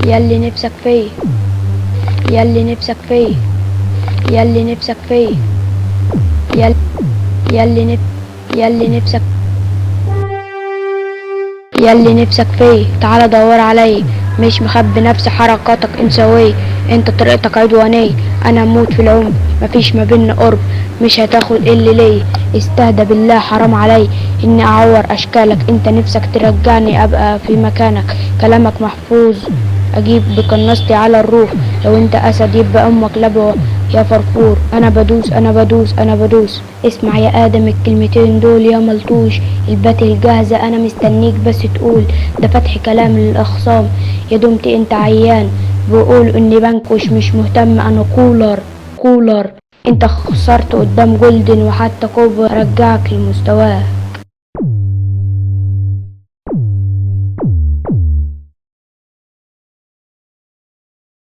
ياللي نفسك فيه، ياللي نفسك فيه، ياللي نفسك فيه، ياللي ياللي نف ياللي نفسك ياللي نفسك فيه، تعالى دور علي، مش مخبي نفسي حركاتك انثوية، انت طريقتك عدوانية، انا اموت في العمر، مفيش ما بينا قرب، مش هتاخد اللي ليا، استهدى بالله حرام علي اني اعور اشكالك، انت نفسك ترجعني ابقى في مكانك، كلامك محفوظ اجيب بقناصتي على الروح، لو انت اسد يبقى امك لبوة يا فرفور، انا بدوس انا بدوس انا بدوس، اسمع يا ادم الكلمتين دول يا ملطوش، الباتل جاهزة انا مستنيك بس تقول، ده فتح كلام للاخصام، يا دمت انت عيان، بقول اني بنكش مش مهتم انا كولر، انت خسرت قدام جولدن وحتى كوبا رجعك لمستواه.